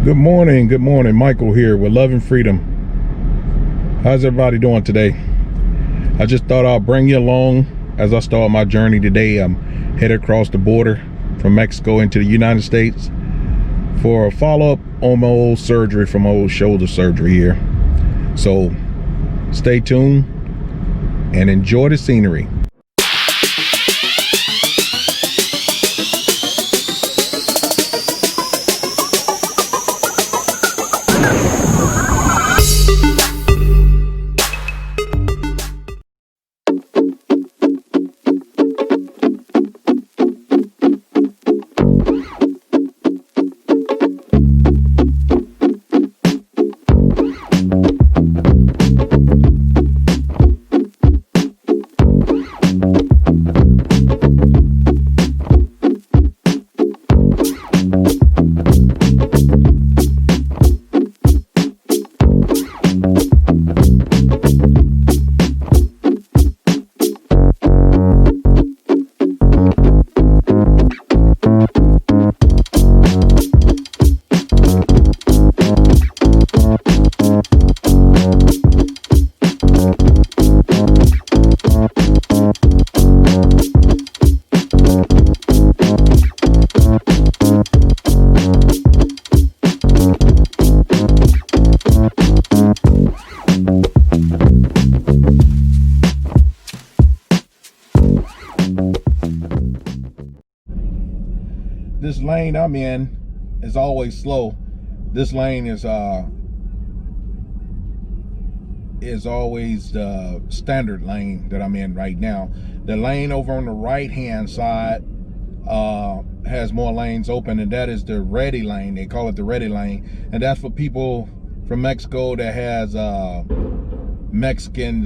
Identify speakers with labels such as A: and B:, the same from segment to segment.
A: Good morning. Michael here with Love and Freedom. How's everybody doing today? I just thought I'll bring you along as I start my journey today. I'm headed across the border from Mexico into the United States for a follow-up on my old surgery from my old shoulder surgery here. So stay tuned and enjoy the scenery. This lane I'm in is always slow. This lane is always the standard lane that I'm in right now. The lane over on the right hand side has more lanes open, and that is the ready lane. They call it the ready lane, and that's for people from Mexico that has Mexican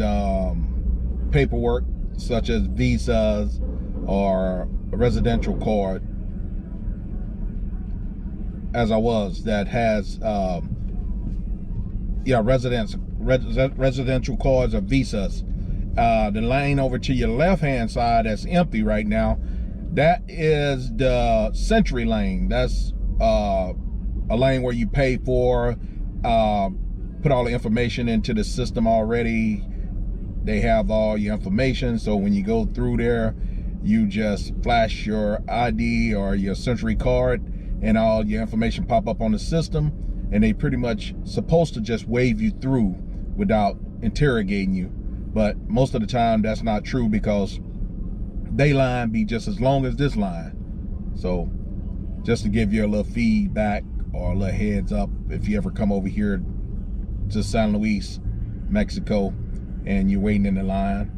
A: paperwork such as visas or a residential card, as I was, that has residential cards or visas. The lane over to your left hand side that's empty right now, that is the Century lane. That's a lane where you pay for, put all the information into the system already. They have all your information, so when you go through there, you just flash your ID or your Century card and all your information pop up on the system, and they pretty much supposed to just wave you through without interrogating you. But most of the time that's not true, because they line be just as long as this line. So just to give you a little feedback or a little heads up, if you ever come over here to San Luis, Mexico, and you're waiting in the line,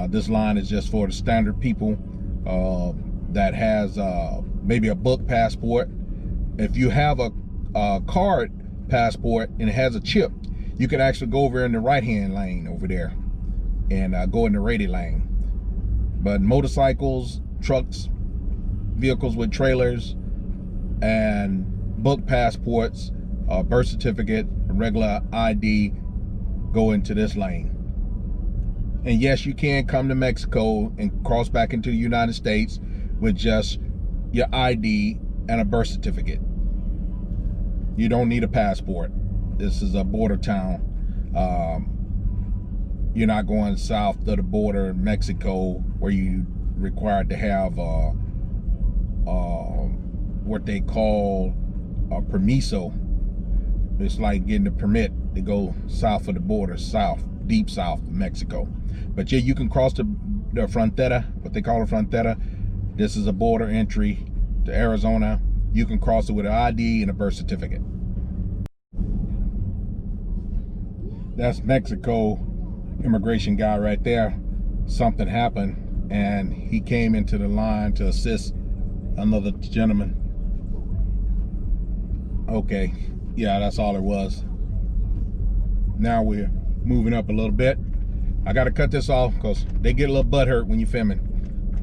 A: this line is just for the standard people that has maybe a book passport. If you have a card passport and it has a chip, you can actually go over in the right hand lane over there and go in the ready lane. But motorcycles, trucks, vehicles with trailers, and book passports, birth certificate, regular ID, go into this lane. And yes, you can come to Mexico and cross back into the United States with just your ID and a birth certificate. You don't need a passport. This is a border town. You're not going south of the border in Mexico where you required to have what they call a permiso. It's like getting a permit to go south of the border, deep south of Mexico. But yeah, you can cross the frontera, what they call a frontera. This is a border entry to Arizona. You can cross it with an ID and a birth certificate. That's Mexico immigration guy right there. Something happened and he came into the line to assist another gentleman. Okay, yeah, that's all it was. Now we're moving up a little bit. I gotta cut this off because they get a little butt hurt when you're filming.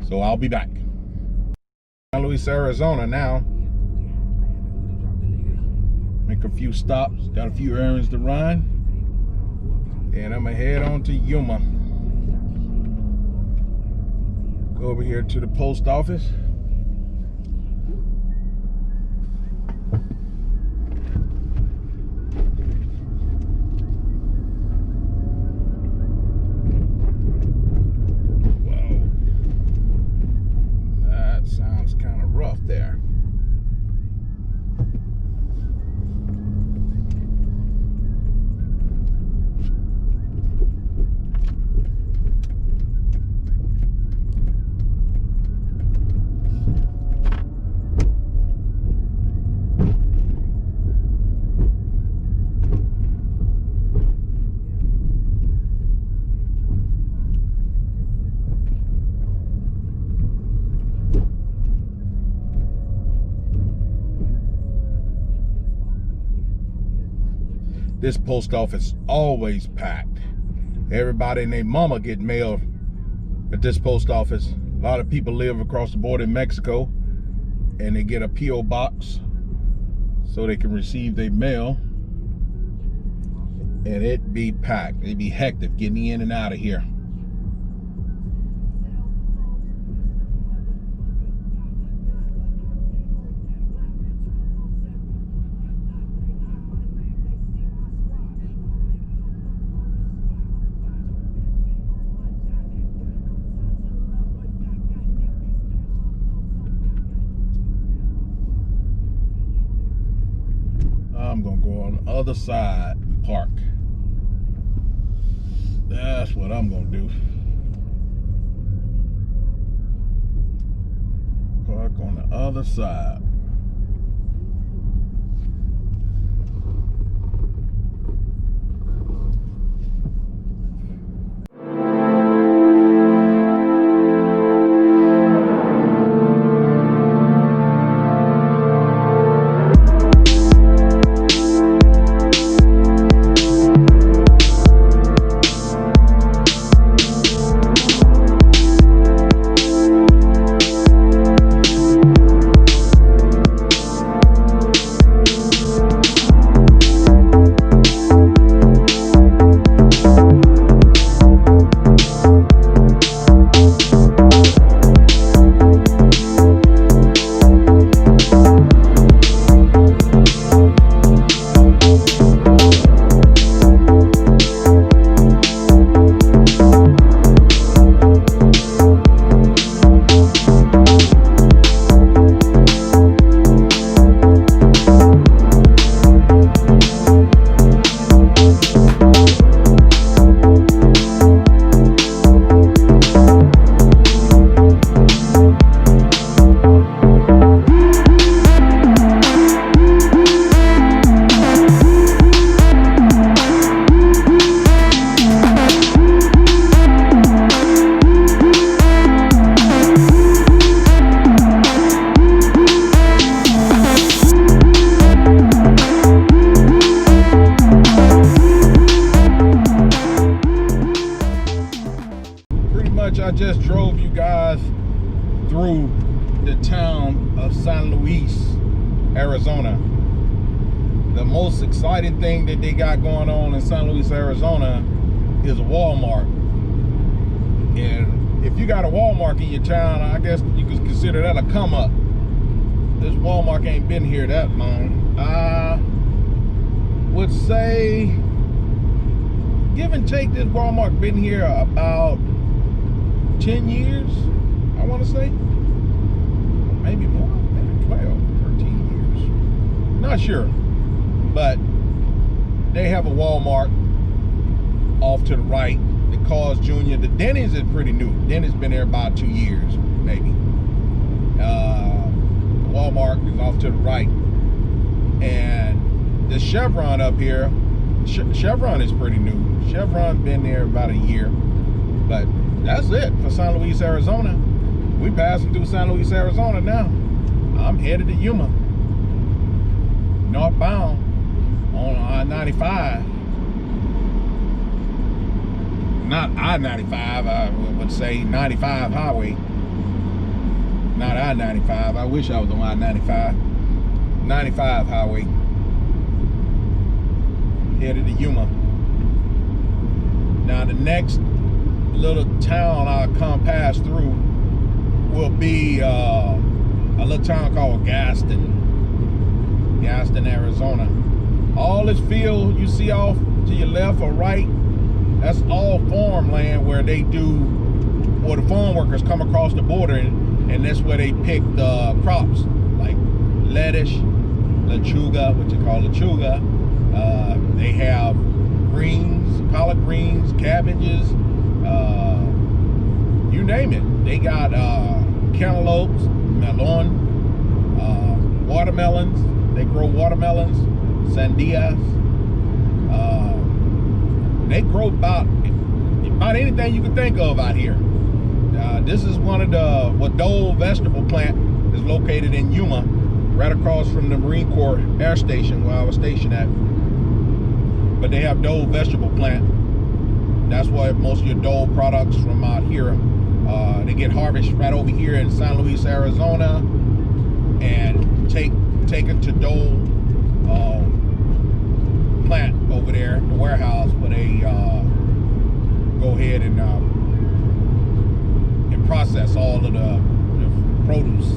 A: So I'll be back. San Luis, Arizona now. Make a few stops, got a few errands to run, and I'm gonna head on to Yuma. Go over here to the post office. This post office always packed. Everybody and their mama get mail at this post office. A lot of people live across the border in Mexico, and they get a P.O. box so they can receive their mail. And it be packed. It be hectic getting in and out of here. I'm gonna go on the other side and park. That's what I'm gonna do. Park on the other side. I just drove you guys through the town of San Luis, Arizona. The most exciting thing that they got going on in San Luis, Arizona is a Walmart. And if you got a Walmart in your town, I guess you could consider that a come up. This Walmart ain't been here that long. I would say, give and take, this Walmart been here about 10 years, I want to say. Maybe more, maybe 12, 13 years. Not sure. But they have a Walmart off to the right. The Carl's Jr. The Denny's is pretty new. Denny's been there about 2 years, maybe. The Walmart is off to the right. And the Chevron up here, Chevron is pretty new. Chevron's been there about a year. But that's it for San Luis, Arizona. We passing through San Luis, Arizona now. I'm headed to Yuma, northbound on I-95. Not I-95, I would say 95 highway. Not I-95. I wish I was on I-95. 95 highway. Headed to Yuma. Now the next little town I'll come pass through will be a little town called Gaston, Arizona. All this field you see off to your left or right, that's all farmland where they do, or the farm workers come across the border, and that's where they pick the crops like lettuce, lechuga, what you call lechuga. They have greens, collard greens, cabbages, you name it. They got cantaloupes, melon, watermelons. They grow watermelons, sandias. They grow about anything you can think of out here. This is one of the Wadole vegetable plant is located in Yuma, right across from the Marine Corps Air Station where I was stationed at. but they have Dole vegetable plant. That's why most of your Dole products from out here, they get harvested right over here in San Luis, Arizona, and taken to Dole plant over there, the warehouse, where they go ahead and process all of the produce.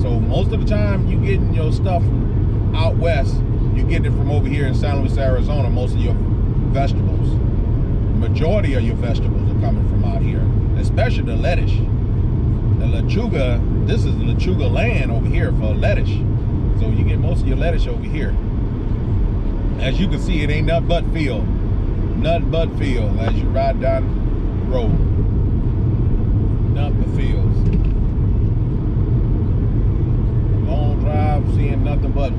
A: So most of the time you getting your stuff out west, you're getting it from over here in San Luis, Arizona. Most of your vegetables, majority of your vegetables are coming from out here, especially the lettuce, the lechuga. This is the lechuga land over here for lettuce, so you get most of your lettuce over here. As you can see, it ain't nothing but field, as you ride down the road. Nothing but fields. Long drive, seeing nothing but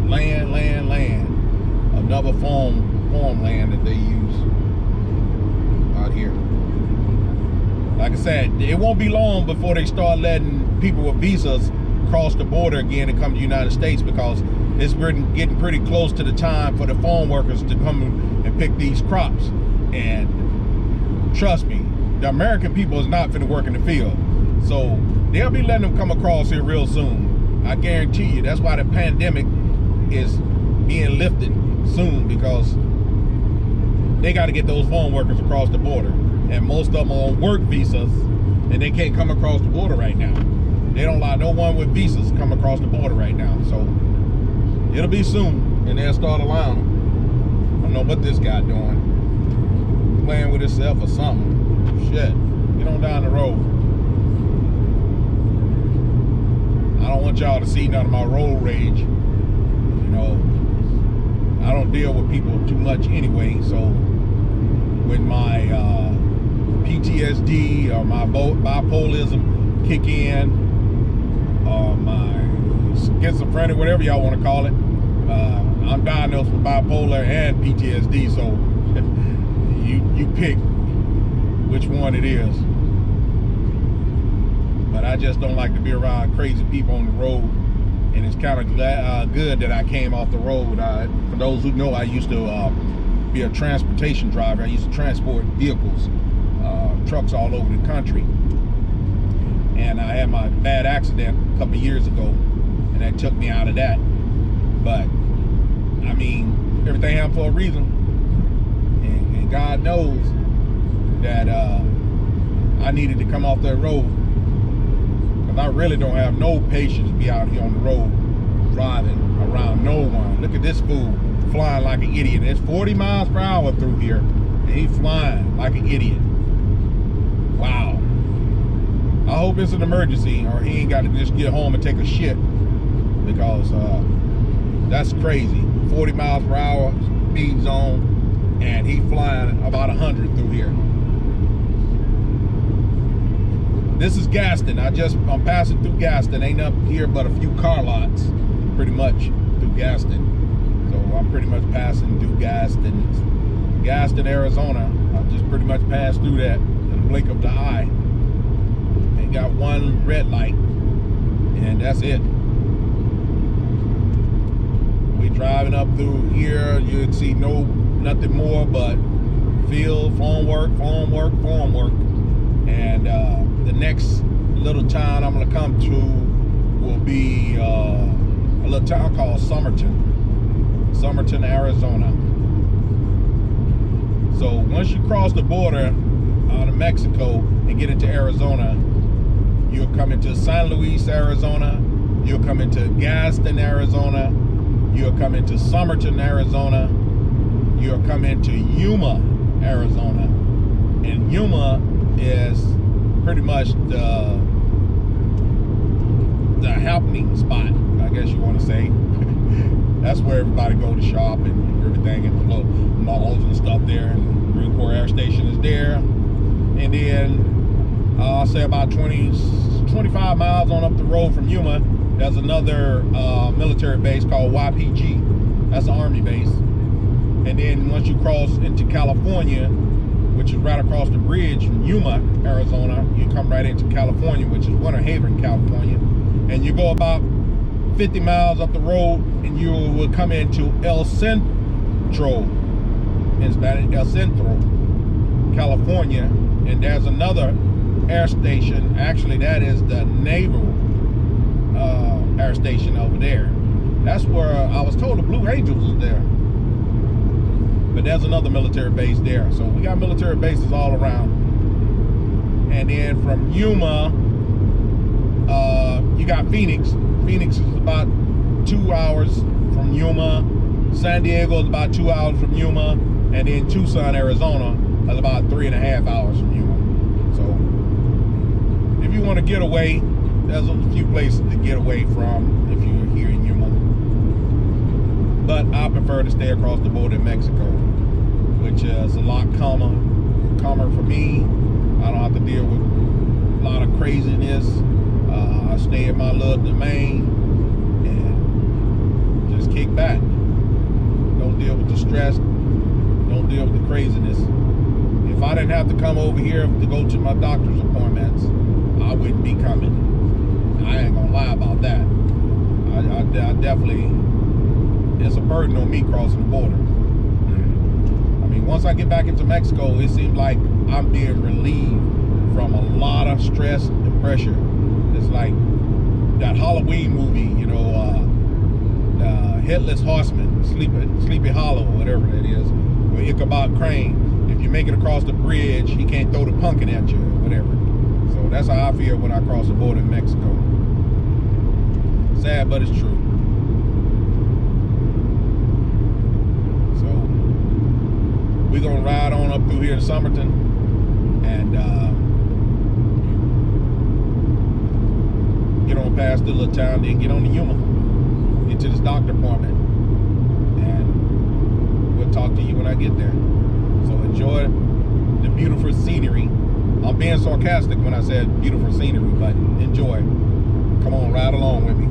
A: land. Another farmland that they use out here. Like I said, it won't be long before they start letting people with visas cross the border again and come to the United States, because it's getting pretty close to the time for the farm workers to come and pick these crops. And trust me, the American people is not finna work in the field. So they'll be letting them come across here real soon. I guarantee you. That's why the pandemic is being lifted soon, because they got to get those farm workers across the border. And most of them are on work visas, and they can't come across the border right now. They don't allow no one with visas to come across the border right now. So it'll be soon, and they'll start allowing them. I don't know what this guy doing. Playing with himself or something. Shit, get on down the road. I don't want y'all to see none of my road rage. You know, I don't deal with people too much anyway, so when my PTSD or my bipolarism kick in, or my schizophrenic, whatever y'all want to call it, I'm diagnosed with bipolar and PTSD, so you pick which one it is. But I just don't like to be around crazy people on the road, and it's kind of good that I came off the road. For those who know, I used to be a transportation driver. I used to transport vehicles, trucks all over the country, and I had my bad accident a couple of years ago, and that took me out of that. But I mean, everything happened for a reason, and God knows that I needed to come off that road, because I really don't have no patience to be out here on the road driving around no one. Look at this fool flying like an idiot. It's 40 miles per hour through here, and he's flying like an idiot. Wow. I hope it's an emergency, or he ain't got to just get home and take a shit, because that's crazy. 40 miles per hour speed zone, and he flying about 100 through here. This is Gaston. I'm passing through Gaston. Ain't up here but a few car lots, pretty much, through Gaston. So I'm pretty much passing through Gaston, Arizona. I just pretty much passed through that in the blink of the eye. They got one red light, and that's it. We driving up through here. You'd see nothing more but field, farm work. And the next little town I'm gonna come to will be a little town called Summerton, Arizona. So once you cross the border out of Mexico and get into Arizona, you'll come into San Luis, Arizona. You'll come into Gaston, Arizona. You'll come into Summerton, Arizona. You'll come into Yuma, Arizona. And Yuma is pretty much the happening spot, I guess you want to say. That's where everybody go to shop and everything, and the little malls and stuff there. And Marine Corps Air Station is there. And then I'll say about 25 miles on up the road from Yuma, there's another military base called YPG. That's an Army base. And then once you cross into California, which is right across the bridge from Yuma, Arizona, you come right into California, which is Winter Haven, California. And you go about 50 miles up the road, and you will come into El in Spanish, El Centro, California. And there's another air station. Actually, that is the naval air station over there. That's where I was told the Blue Angels was there. But there's another military base there. So we got military bases all around. And then from Yuma, you got Phoenix. Phoenix is about 2 hours from Yuma. San Diego is about 2 hours from Yuma. And then Tucson, Arizona is about 3.5 hours from Yuma. So if you want to get away, there's a few places to get away from if you're here in Yuma. But I prefer to stay across the border in Mexico, which is a lot calmer for me. I don't have to deal with a lot of craziness. I stay in my little domain and just kick back. Don't deal with the stress. Don't deal with the craziness. If I didn't have to come over here to go to my doctor's appointments, I wouldn't be coming. I ain't gonna lie about that. I definitely, it's a burden on me crossing the border. I mean, once I get back into Mexico, it seems like I'm being relieved from a lot of stress and pressure. It's like that Halloween movie, you know, Headless Horseman, Sleepy Hollow, whatever that is, where Ichabod Crane, if you make it across the bridge, he can't throw the pumpkin at you, or whatever. So that's how I feel when I cross the border in Mexico. Sad, but it's true. So we're gonna ride on up through here to Somerton and get on past the little town, then get on to Yuma, get to this doctor appointment, and we'll talk to you when I get there. So enjoy the beautiful scenery. I'm being sarcastic when I said beautiful scenery, but enjoy. Come on, ride along with me.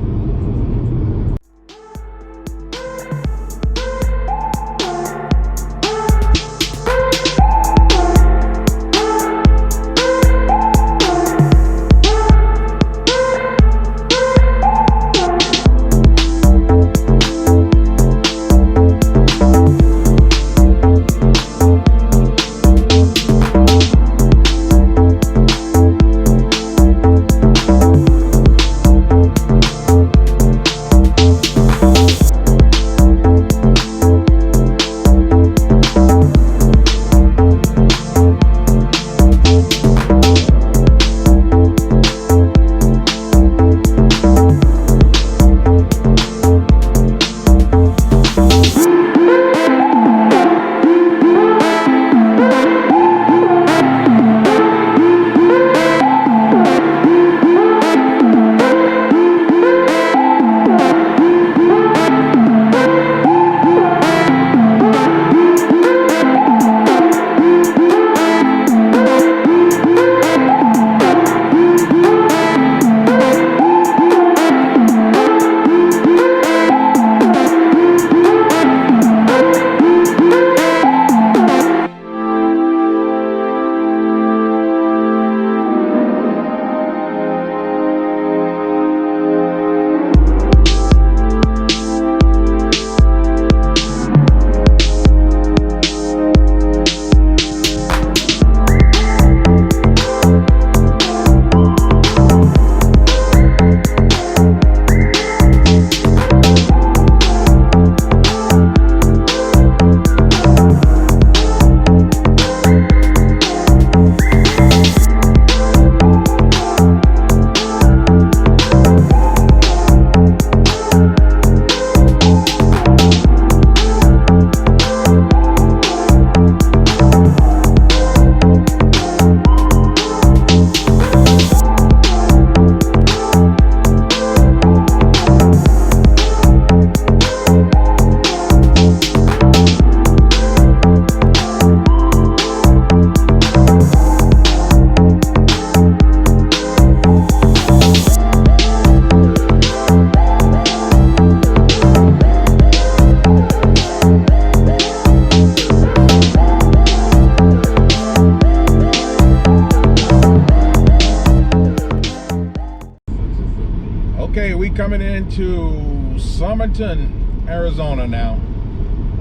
A: coming into Somerton, Arizona now,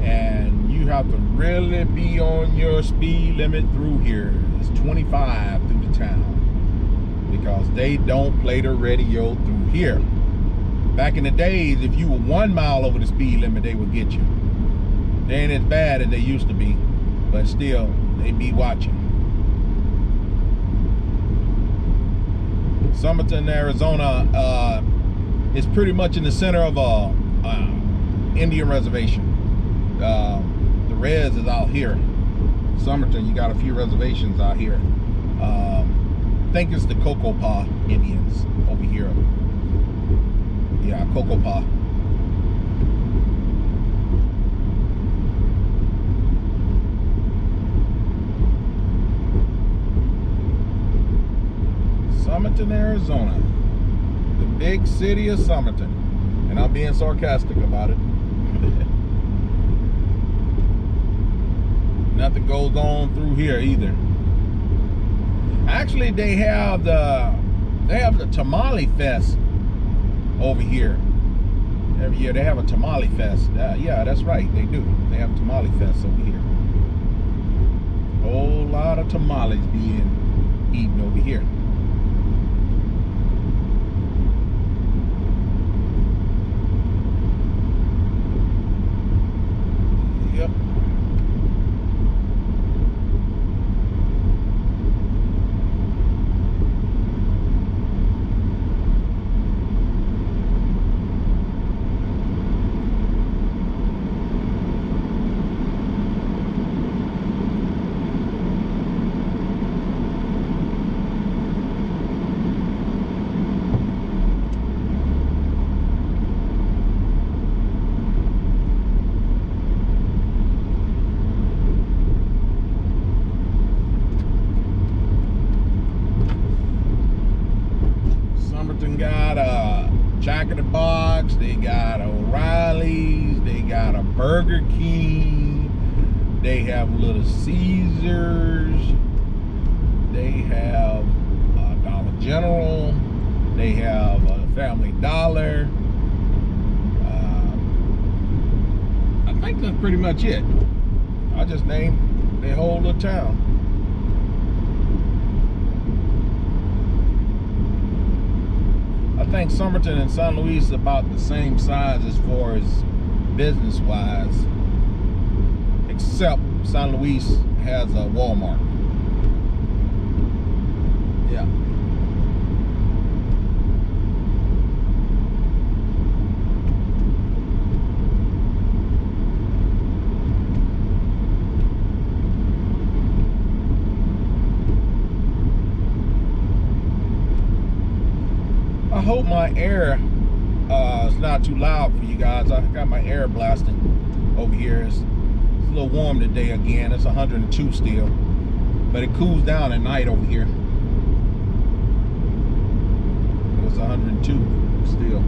A: and you have to really be on your speed limit through here. It's 25 through the town, because they don't play the radio through here. Back in the days, if you were 1 mile over the speed limit, they would get you. They ain't as bad as they used to be, but still, they be watching. Somerton, Arizona is pretty much in the center of a Indian reservation. The res is out here. Somerton, you got a few reservations out here. I think it's the AmeriKKKa Indians over here. Yeah, AmeriKKKa. Somerton, Arizona, the big city of Somerton, and I'm being sarcastic about it. Nothing goes on through here either. Actually, they have the Tamale Fest over here. Every year they have a Tamale Fest. Yeah, that's right, they do. They have a Tamale Fest over here. A whole lot of tamales being eaten over here. Yep. Got a Jack in the Box, they got O'Reilly's, they got a Burger King, they have Little Caesars, they have Dollar General, they have Family Dollar. I think that's pretty much it. I just named the whole little town. I think Somerton and San Luis are about the same size as far as business wise, except San Luis has a Walmart. Yeah. I hope my air is not too loud for you guys. I got my air blasting over here. It's a little warm today again. It's 102 still, but it cools down at night over here. It's 102 still.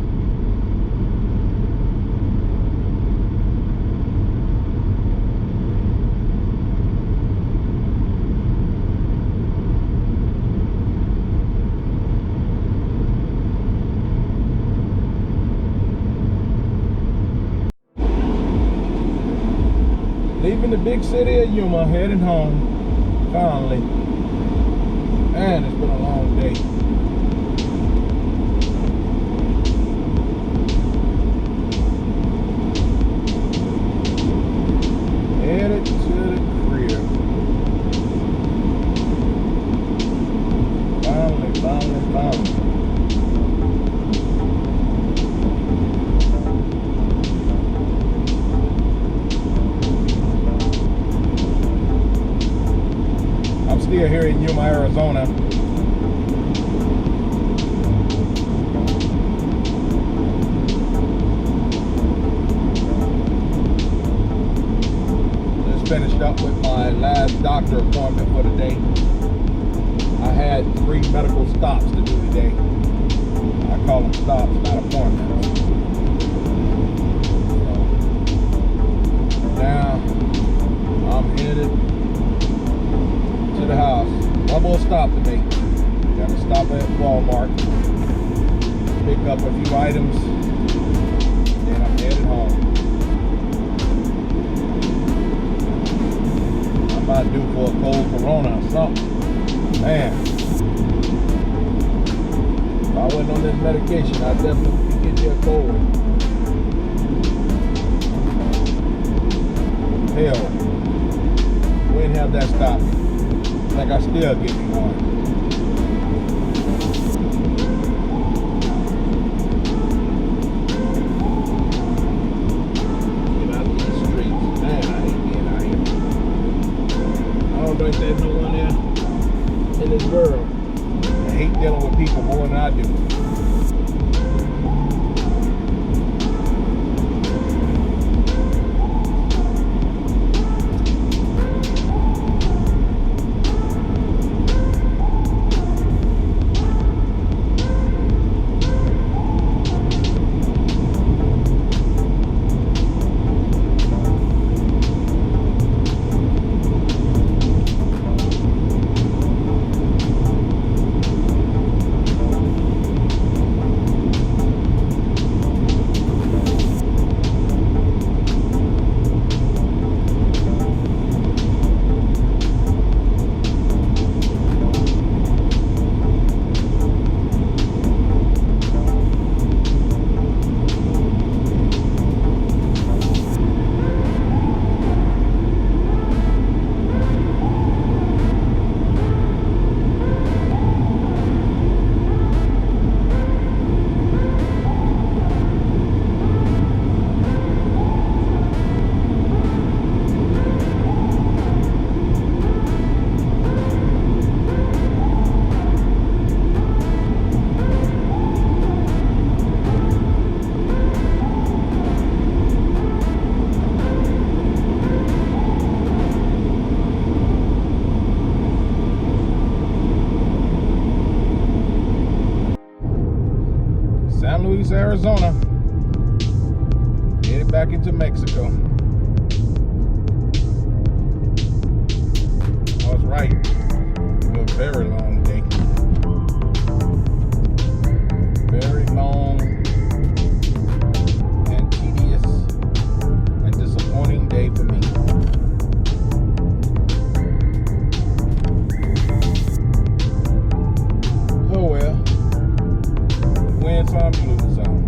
A: Leaving the big city of Yuma, heading home, finally. Man, it's been a long day. Headed to the crib. Finally. Still here in Yuma, Arizona. Just finished up with my last doctor appointment for the day. I had 3 medical stops to do today. I call them stops, not appointments. So now I'm headed to the house. One more stop to make. Gotta stop at Walmart, pick up a few items, then I'm headed home. for a cold corona or something. Man, if I wasn't on this medication, I'd definitely get you a cold. Hell, wouldn't have that stop me. Like I still get me one.
B: Like there's no one there in this world.
A: I hate dealing with people more than I do. Arizona, headed back into Mexico. I was right. It was a very long day. Very long and tedious and disappointing day for me. Oh well. Win some, lose some.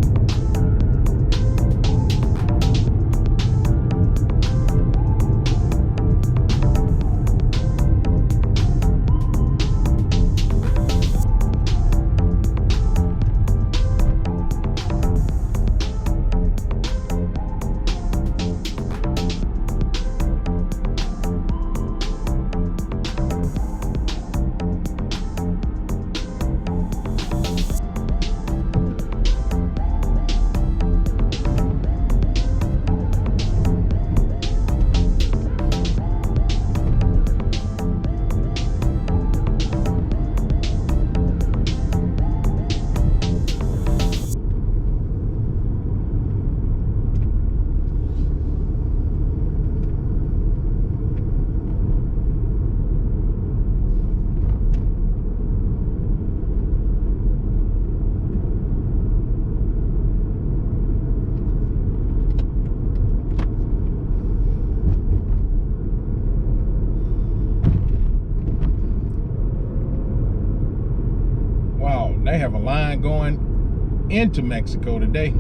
A: They have a line going into Mexico today.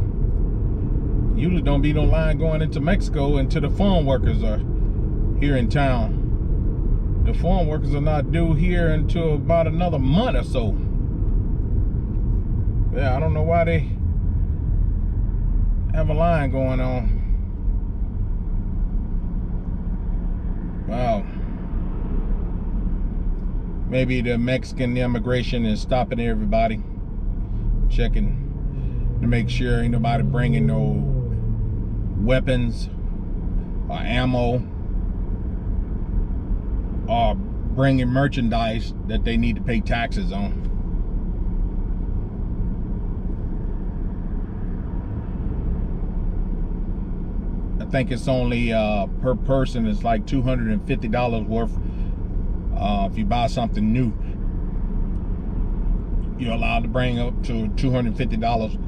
A: Usually don't be no line going into Mexico until the farm workers are here in town. The farm workers are not due here until about another month or so. Yeah, I don't know why they have a line going on. Wow. Maybe the Mexican immigration is stopping everybody, checking to make sure ain't nobody bringing no weapons or ammo or bringing merchandise that they need to pay taxes on. I think it's only per person, it's like $250 worth. If you buy something new, you're allowed to bring up to $250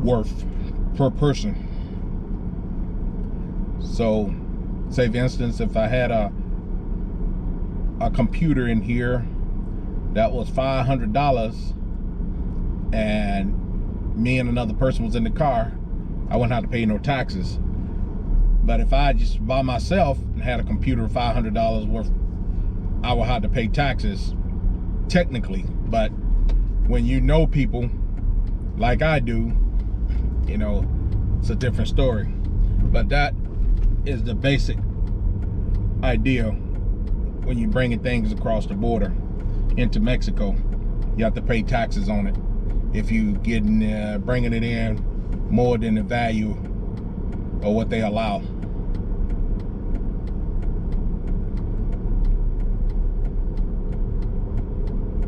A: worth per person. So, say for instance, if I had a computer in here that was $500, and me and another person was in the car, I wouldn't have to pay no taxes. But if I just by myself and had a computer $500 worth, I would have to pay taxes technically. But when you know people like I do, you know, it's a different story. But that is the basic idea when you're bringing things across the border into Mexico. You have to pay taxes on it if you getting bringing it in more than the value of what they allow.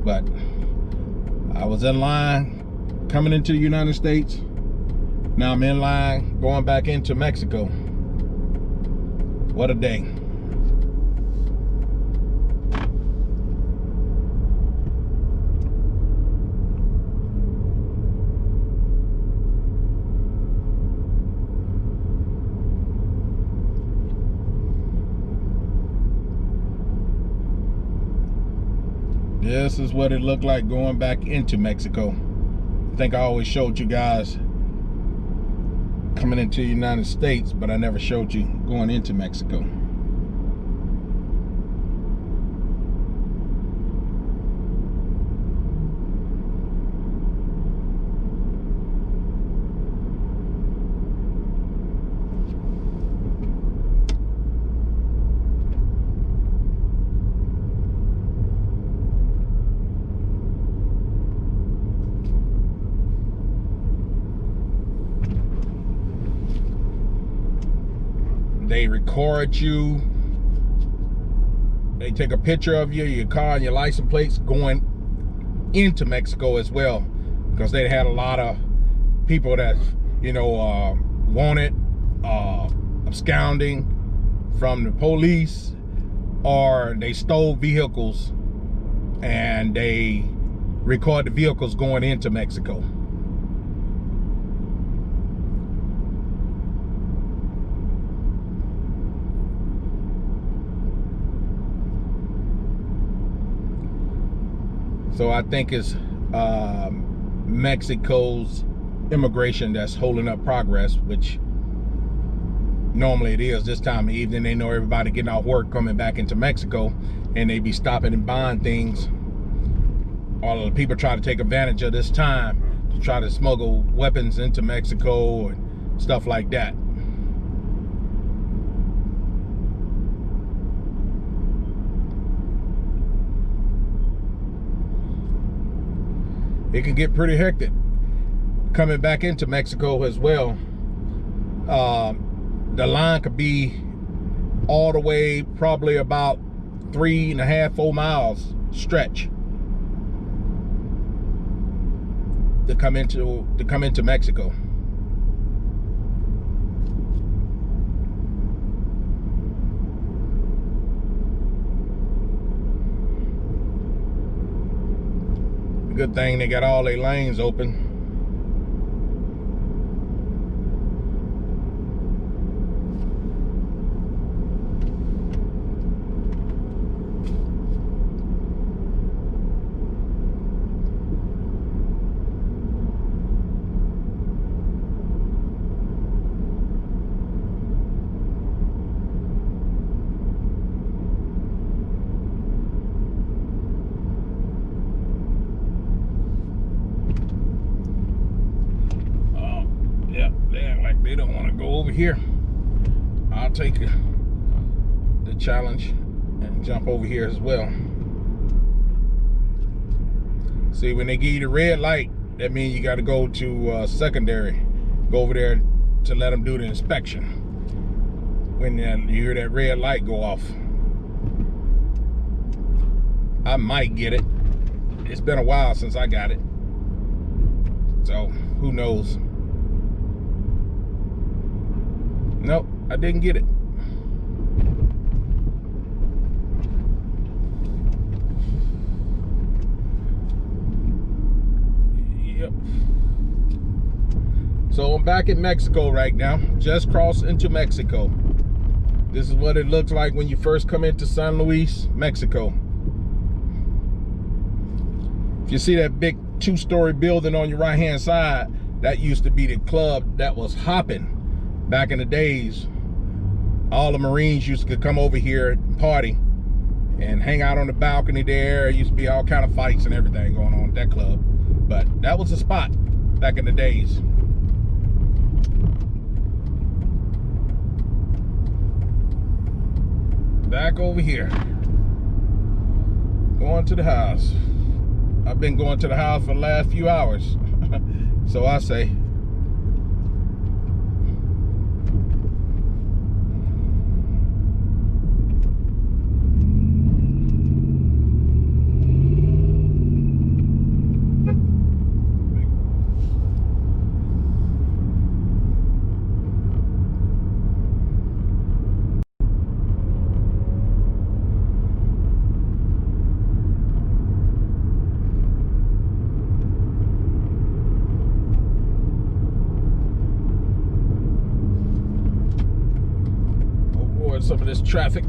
A: But I was in line coming into the United States. Now I'm in line going back into Mexico. What a day. This is what it looked like going back into Mexico. I think I always showed you guys coming into the United States, but I never showed you going into Mexico. They record you. They take a picture of you, your car and your license plates going into Mexico as well, because they had a lot of people that, you know, wanted absconding from the police, or they stole vehicles and they record the vehicles going into Mexico. So I think it's Mexico's immigration that's holding up progress, which normally it is this time of evening. They know everybody getting off work coming back into Mexico, and they be stopping and buying things. All of the people try to take advantage of this time to try to smuggle weapons into Mexico and stuff like that. It can get pretty hectic coming back into Mexico as well. The line could be all the way probably about 3.5, 4 miles stretch to come into Mexico. Good thing they got all their lanes open. They don't want to go over here. I'll take the challenge and jump over here as well. See, when they give you the red light, that means you got to go to secondary. Go over there to let them do the inspection. When you hear that red light go off, I might get it. It's been a while since I got it, so who knows. Nope, I didn't get it. Yep. So I'm back in Mexico right now. Just crossed into Mexico. This is what it looks like when you first come into San Luis, Mexico. If you see that big 2-story building on your right hand side, that used to be the club that was hopping back in the days. All the Marines used to come over here and party and hang out on the balcony there. It used to be all kind of fights and everything going on at that club. But that was the spot back in the days. Back over here. Going to the house. I've been going to the house for the last few hours. So I say. Some of this traffic.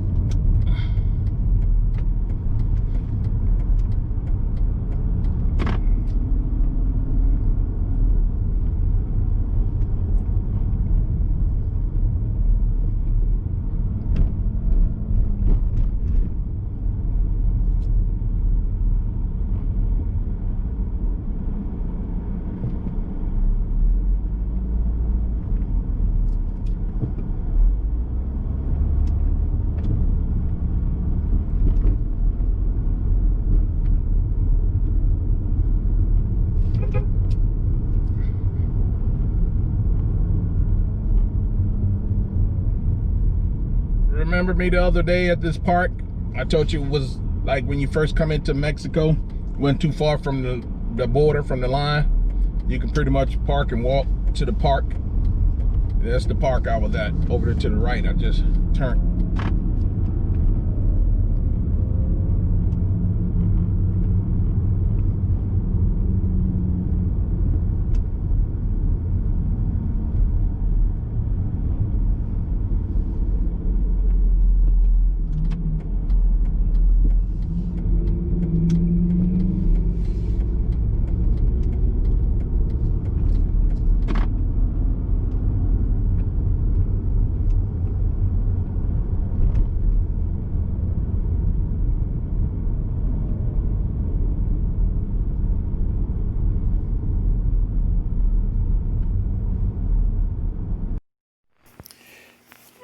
A: Remember me the other day at this park? I told you it was like when you first come into Mexico, went too far from the border, from the line. You can pretty much park and walk to the park. That's the park I was at, over there to the right. I just turned.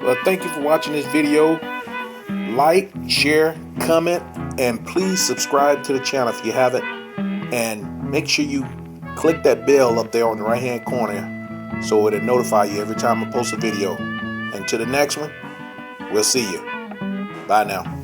A: Well, thank you for watching this video. Like, share, comment, and please subscribe to the channel if you haven't. And make sure you click that bell up there on the right hand corner so it'll notify you every time I post a video. And to the next one, we'll see you. Bye now.